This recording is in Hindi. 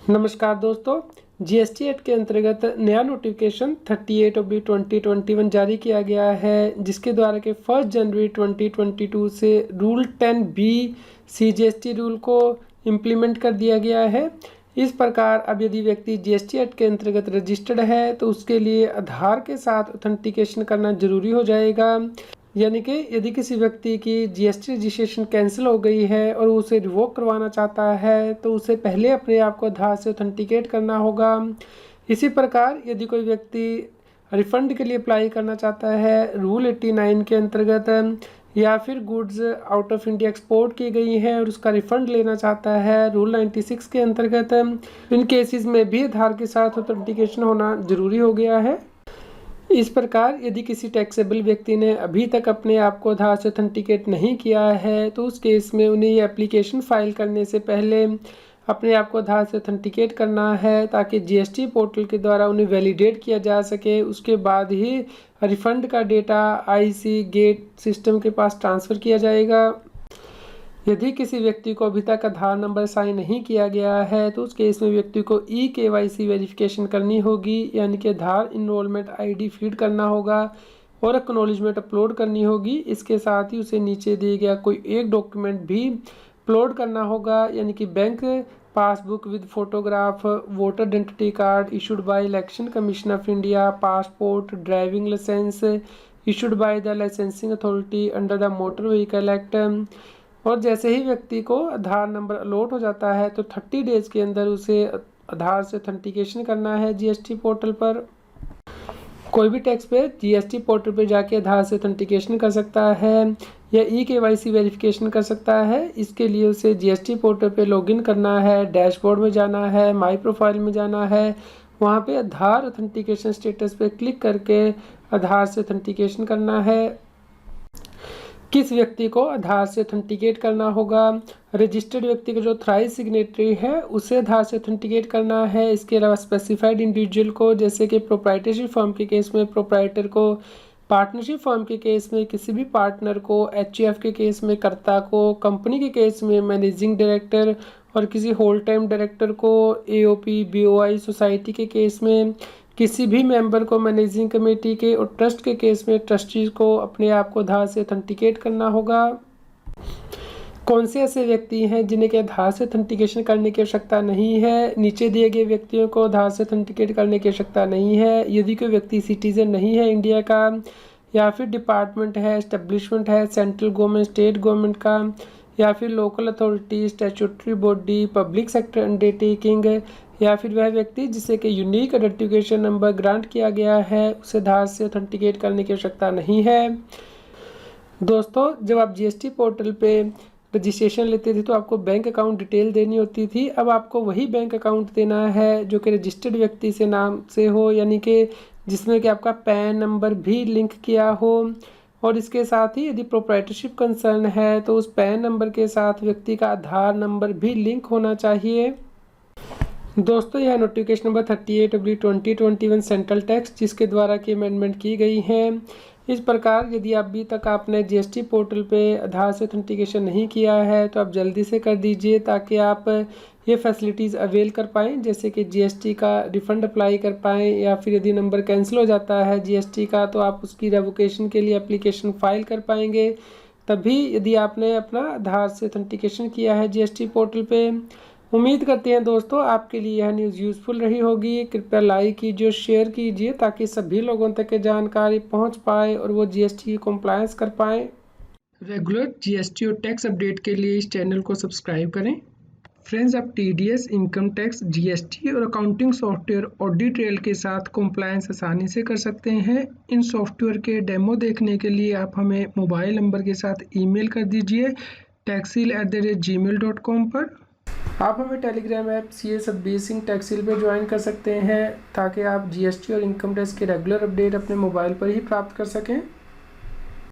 नमस्कार दोस्तों, जीएसटी एक्ट के अंतर्गत नया नोटिफिकेशन 38/2021 जारी किया गया है, जिसके द्वारा के 1 जनवरी 2022 से रूल 10B CGST रूल को इम्प्लीमेंट कर दिया गया है। इस प्रकार अब यदि व्यक्ति जीएसटी एक्ट के अंतर्गत रजिस्टर्ड है तो उसके लिए आधार के साथ ऑथेंटिकेशन करना जरूरी हो जाएगा। यानी कि यदि किसी व्यक्ति की जीएसटी रजिस्ट्रेशन कैंसिल हो गई है और उसे रिवोक करवाना चाहता है तो उसे पहले अपने आप को आधार से ऑथेंटिकेट करना होगा। इसी प्रकार यदि कोई व्यक्ति रिफंड के लिए अप्लाई करना चाहता है रूल 89 के अंतर्गत, या फिर goods out of India export की गई है और उसका रिफंड लेना चाहता है रूल 96 के अंतर्गत, इन केसेस में भी आधार के साथ ऑथेंटिकेशन होना जरूरी हो गया है। इस प्रकार यदि किसी टैक्सेबल व्यक्ति ने अभी तक अपने आप को आधार से ऑथेंटिकेट नहीं किया है तो उस केस में उन्हें ये एप्लीकेशन फाइल करने से पहले अपने आप को आधार से ऑथेंटिकेट करना है, ताकि जीएसटी पोर्टल के द्वारा उन्हें वैलिडेट किया जा सके। उसके बाद ही रिफंड का डेटा आईसी गेट सिस्टम के पास ट्रांसफ़र किया जाएगा। यदि किसी व्यक्ति को अभी तक आधार नंबर साइन नहीं किया गया है तो उस केस में व्यक्ति को KYC वेरिफिकेशन करनी होगी, यानी कि आधार इनरोलमेंट ID फीड करना होगा और एक्नॉलेजमेंट अपलोड करनी होगी। इसके साथ ही उसे नीचे दिए गया कोई एक डॉक्यूमेंट भी अपलोड करना होगा, यानी कि bank passbook with photograph, voter identity card issued by election commission of India, passport, driving licence issued by the licensing authority under the motor vehicle act. और जैसे ही व्यक्ति को आधार नंबर अलॉट हो जाता है तो 30 डेज के अंदर उसे आधार से ऑथेंटिकेशन करना है जीएसटी पोर्टल पर। कोई भी टैक्स पे जीएसटी पोर्टल पर जाके आधार से ऑथेंटिकेशन कर सकता है या KYC वेरिफिकेशन कर सकता है। इसके लिए उसे जीएसटी पोर्टल पे लॉगिन करना है, डैशबोर्ड में जाना है, माई प्रोफाइल में जाना है, वहाँ पे आधार ऑथेंटिकेशन स्टेटस पे क्लिक करके आधार से ऑथेंटिकेशन करना है। किस व्यक्ति को आधार से ऑथेंटिकेट करना होगा? रजिस्टर्ड व्यक्ति का जो ऑथराइज सिग्नेटरी है उसे आधार से ऑथेंटिकेट करना है। इसके अलावा स्पेसिफाइड इंडिविजुअल को, जैसे कि प्रोप्राइटरशिप फर्म के केस में प्रोप्राइटर को, पार्टनरशिप फर्म के केस में किसी भी पार्टनर को, HUF के केस में कर्ता को, कंपनी के केस में मैनेजिंग डायरेक्टर और किसी होल टाइम डायरेक्टर को, AOP BOI सोसाइटी के केस में किसी भी मेंबर को, मैनेजिंग कमेटी के और ट्रस्ट के केस में ट्रस्टीज को अपने आप को आधार से ऑथेंटिकेट करना होगा। कौन से ऐसे व्यक्ति हैं जिन्हें के आधार से ऑथेंटिकेशन करने की आवश्यकता नहीं है? नीचे दिए गए व्यक्तियों को आधार से ऑथेंटिकेट करने की आवश्यकता नहीं है यदि कोई व्यक्ति सिटीजन नहीं है इंडिया का, या फिर डिपार्टमेंट है, एस्टेब्लिशमेंट है सेंट्रल गवर्नमेंट, स्टेट गवर्नमेंट का, या फिर local authority, statutory body, public sector undertaking, या फिर वह व्यक्ति जिसे कि यूनिक आइडेंटिफिकेशन नंबर ग्रांट किया गया है उसे आधार से ऑथेंटिकेट करने की आवश्यकता नहीं है। दोस्तों, जब आप जीएसटी पोर्टल पे रजिस्ट्रेशन लेते थे तो आपको बैंक अकाउंट डिटेल देनी होती थी। अब आपको वही बैंक अकाउंट देना है जो कि रजिस्टर्ड व्यक्ति से नाम से हो, यानी कि जिसमें कि आपका पैन नंबर भी लिंक किया हो। और इसके साथ ही यदि प्रोप्राइटरशिप कंसर्न है तो उस पैन नंबर के साथ व्यक्ति का आधार नंबर भी लिंक होना चाहिए। दोस्तों, यह नोटिफिकेशन नंबर 38/2021 सेंट्रल टैक्स जिसके द्वारा की अमेंडमेंट की गई है। इस प्रकार यदि अभी तक आपने जीएसटी पोर्टल पे आधार से ऑथेंटिकेशन नहीं किया है तो आप जल्दी से कर दीजिए, ताकि आप ये फैसिलिटीज़ अवेल कर पाएँ, जैसे कि जीएसटी का रिफ़ंड अप्लाई कर पाएँ, या फिर यदि नंबर कैंसिल हो जाता है जीएसटी का तो आप उसकी रेवोकेशन के लिए एप्लीकेशन फ़ाइल कर पाएंगे। तभी यदि आपने अपना आधार से ऑथेंटिकेशन किया है जीएसटी पोर्टल पे। उम्मीद करते हैं दोस्तों आपके लिए यह न्यूज़ यूज़फुल रही होगी। कृपया लाइक कीजिए, शेयर कीजिए, ताकि सभी लोगों तक ये जानकारी पहुंच पाए और वो जीएसटी की कंप्लायंस कर पाएँ। रेगुलर जीएसटी और टैक्स अपडेट के लिए इस चैनल को सब्सक्राइब करें। फ्रेंड्स, आप TDS, इनकम टैक्स, जीएसटी और अकाउंटिंग सॉफ्टवेयर ऑडिट ट्रेल के साथ कंप्लायंस आसानी से कर सकते हैं। इन सॉफ्टवेयर के डेमो देखने के लिए आप हमें मोबाइल नंबर के साथ ईमेल कर दीजिए taxil@gmail.com पर। आप हमें Telegram app CA Satbir Singh Taxil पर ज्वाइन कर सकते हैं, ताकि आप जीएसटी और इनकम टैक्स के रेगुलर अपडेट अपने मोबाइल पर ही प्राप्त कर सकें।